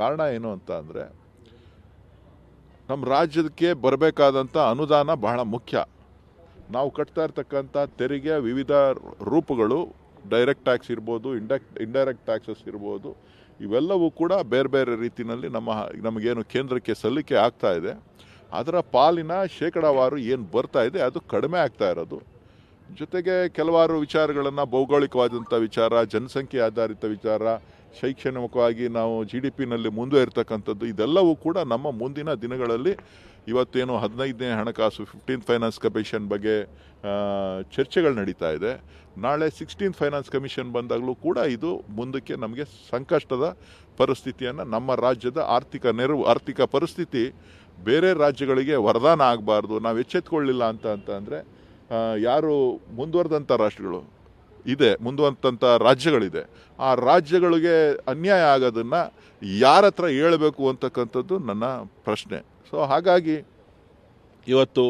ಕಾರಣ ಏನು ಅಂತ ಅಂದರೆ ನಮ್ಮ ರಾಜ್ಯಕ್ಕೆ ಬರಬೇಕಾದಂಥ ಅನುದಾನ ಬಹಳ ಮುಖ್ಯ. ನಾವು ಕಟ್ತಾ ಇರ್ತಕ್ಕಂಥ ತೆರಿಗೆ ವಿವಿಧ ರೂಪಗಳು, ಡೈರೆಕ್ಟ್ ಟ್ಯಾಕ್ಸ್ ಇರ್ಬೋದು, ಇಂಡೈರೆಕ್ಟ್ ಟ್ಯಾಕ್ಸಸ್ ಇರ್ಬೋದು, ಇವೆಲ್ಲವೂ ಕೂಡ ಬೇರೆ ಬೇರೆ ರೀತಿಯಲ್ಲಿ ನಮಗೇನು ಕೇಂದ್ರಕ್ಕೆ ಸಲ್ಲಿಕೆ ಆಗ್ತಾ ಇದೆ ಅದರ ಪಾಲಿನ ಶೇಕಡಾವಾರು ಏನು ಬರ್ತಾ ಇದೆ ಅದು ಕಡಿಮೆ ಆಗ್ತಾ ಇರೋದು. ಜೊತೆಗೆ ಕೆಲವಾರು ವಿಚಾರಗಳನ್ನು, ಭೌಗೋಳಿಕವಾದಂಥ ವಿಚಾರ, ಜನಸಂಖ್ಯೆ ಆಧಾರಿತ ವಿಚಾರ, ಶೈಕ್ಷಣಿಕವಾಗಿ ನಾವು GDPನಲ್ಲಿ ಮುಂದೆ ಇರ್ತಕ್ಕಂಥದ್ದು, ಇದೆಲ್ಲವೂ ಕೂಡ ನಮ್ಮ ಮುಂದಿನ ದಿನಗಳಲ್ಲಿ ಇವತ್ತೇನು 15ನೇ ಹಣಕಾಸು 15th ಫೈನಾನ್ಸ್ ಕಮಿಷನ್ ಬಗ್ಗೆ ಚರ್ಚೆಗಳು ನಡೀತಾ ಇದೆ. ನಾಳೆ 16th ಫೈನಾನ್ಸ್ ಕಮಿಷನ್ ಬಂದಾಗಲೂ ಕೂಡ ಇದು ಮುಂದಕ್ಕೆ ನಮಗೆ ಸಂಕಷ್ಟದ ಪರಿಸ್ಥಿತಿಯನ್ನು, ನಮ್ಮ ರಾಜ್ಯದ ಆರ್ಥಿಕ ಪರಿಸ್ಥಿತಿ ಬೇರೆ ರಾಜ್ಯಗಳಿಗೆ ವರದಾನ ಆಗಬಾರ್ದು. ನಾವು ಎಚ್ಚೆತ್ಕೊಳ್ಳಿಲ್ಲ ಅಂತಂದರೆ ಯಾರು ಮುಂದುವರೆದಂಥ ರಾಷ್ಟ್ರಗಳು ಇದೆ, ಮುಂದುವರೆದಂಥ ರಾಜ್ಯಗಳಿದೆ, ಆ ರಾಜ್ಯಗಳಿಗೆ ಅನ್ಯಾಯ ಆಗೋದನ್ನು ಯಾರ ಹತ್ರ ಹೇಳಬೇಕು ಅಂತಕ್ಕಂಥದ್ದು ನನ್ನ ಪ್ರಶ್ನೆ. ಸೊ ಹಾಗಾಗಿ ಇವತ್ತು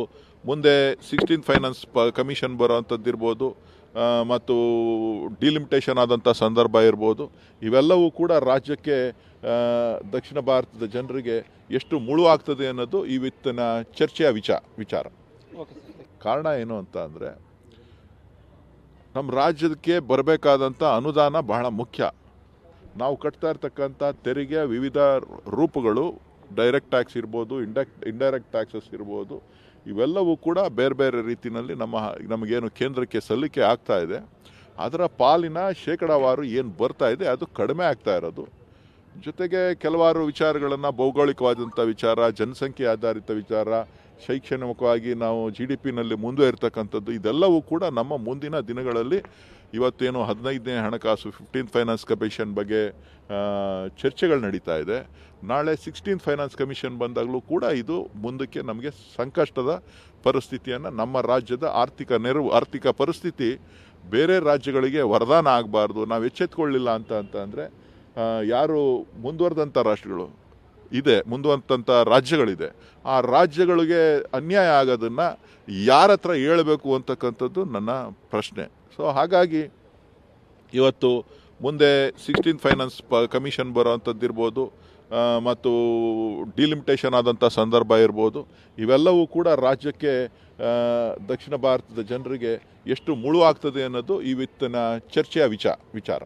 ಮುಂದೆ 16th ಫೈನಾನ್ಸ್ ಕಮಿಷನ್ ಬರೋವಂಥದ್ದು ಇರ್ಬೋದು, ಮತ್ತು ಡಿಲಿಮಿಟೇಷನ್ ಆದಂಥ ಸಂದರ್ಭ ಇರ್ಬೋದು, ಇವೆಲ್ಲವೂ ಕೂಡ ರಾಜ್ಯಕ್ಕೆ, ದಕ್ಷಿಣ ಭಾರತದ ಜನರಿಗೆ ಎಷ್ಟು ಮುಳು ಆಗ್ತದೆ ಅನ್ನೋದು ಇವತ್ತಿನ ಚರ್ಚೆಯ ವಿಚಾರ. ಕಾರಣ ಏನು ಅಂತ ಅಂದರೆ ನಮ್ಮ ರಾಜ್ಯಕ್ಕೆ ಬರಬೇಕಾದಂಥ ಅನುದಾನ ಬಹಳ ಮುಖ್ಯ. ನಾವು ಕಟ್ತಾ ಇರ್ತಕ್ಕಂಥ ತೆರಿಗೆ ವಿವಿಧ ರೂಪಗಳು, ಡೈರೆಕ್ಟ್ ಟ್ಯಾಕ್ಸ್ ಇರ್ಬೋದು, ಇಂಡೈರೆಕ್ಟ್ ಟ್ಯಾಕ್ಸಸ್ ಇರ್ಬೋದು, ಇವೆಲ್ಲವೂ ಕೂಡ ಬೇರೆ ಬೇರೆ ರೀತಿಯಲ್ಲಿ ನಮಗೇನು ಕೇಂದ್ರಕ್ಕೆ ಸಲ್ಲಿಕೆ ಆಗ್ತಾ ಇದೆ ಅದರ ಪಾಲಿನ ಶೇಕಡಾವಾರು ಏನು ಬರ್ತಾ ಇದೆ ಅದು ಕಡಿಮೆ ಆಗ್ತಾ ಇರೋದು. ಜೊತೆಗೆ ಕೆಲವಾರು ವಿಚಾರಗಳನ್ನು, ಭೌಗೋಳಿಕವಾದಂಥ ವಿಚಾರ, ಜನಸಂಖ್ಯೆ ಆಧಾರಿತ ವಿಚಾರ, ಶೈಕ್ಷಣಿಕವಾಗಿ ನಾವು GDPನಲ್ಲಿ ಮುಂದೆ ಇರ್ತಕ್ಕಂಥದ್ದು, ಇದೆಲ್ಲವೂ ಕೂಡ ನಮ್ಮ ಮುಂದಿನ ದಿನಗಳಲ್ಲಿ ಇವತ್ತೇನು 15ನೇ ಹಣಕಾಸು 15th ಫೈನಾನ್ಸ್ ಕಮಿಷನ್ ಬಗ್ಗೆ ಚರ್ಚೆಗಳು ನಡೀತಾ ಇದೆ. ನಾಳೆ 16th ಫೈನಾನ್ಸ್ ಕಮಿಷನ್ ಬಂದಾಗಲೂ ಕೂಡ ಇದು ಮುಂದಕ್ಕೆ ನಮಗೆ ಸಂಕಷ್ಟದ ಪರಿಸ್ಥಿತಿಯನ್ನು, ನಮ್ಮ ರಾಜ್ಯದ ಆರ್ಥಿಕ ಪರಿಸ್ಥಿತಿ ಬೇರೆ ರಾಜ್ಯಗಳಿಗೆ ವರದಾನ ಆಗಬಾರ್ದು. ನಾವು ಎಚ್ಚೆತ್ಕೊಳ್ಳಿಲ್ಲ ಅಂತಂದರೆ ಯಾರು ಮುಂದುವರೆದಂಥ ರಾಷ್ಟ್ರಗಳು ಇದೆ, ಮುಂದುವರೆದಂಥ ರಾಜ್ಯಗಳಿದೆ, ಆ ರಾಜ್ಯಗಳಿಗೆ ಅನ್ಯಾಯ ಆಗೋದನ್ನು ಯಾರ ಹತ್ರ ಹೇಳಬೇಕು ಅಂತಕ್ಕಂಥದ್ದು ನನ್ನ ಪ್ರಶ್ನೆ. ಸೊ ಹಾಗಾಗಿ ಇವತ್ತು ಮುಂದೆ 16th ಫೈನಾನ್ಸ್ ಕಮಿಷನ್ ಬರೋವಂಥದ್ದು ಇರ್ಬೋದು, ಮತ್ತು ಡಿಲಿಮಿಟೇಷನ್ ಆದಂಥ ಸಂದರ್ಭ ಇರ್ಬೋದು, ಇವೆಲ್ಲವೂ ಕೂಡ ರಾಜ್ಯಕ್ಕೆ, ದಕ್ಷಿಣ ಭಾರತದ ಜನರಿಗೆ ಎಷ್ಟು ಮುಳು ಆಗ್ತದೆ ಅನ್ನೋದು ಇವತ್ತಿನ ಚರ್ಚೆಯ ವಿಚಾರ.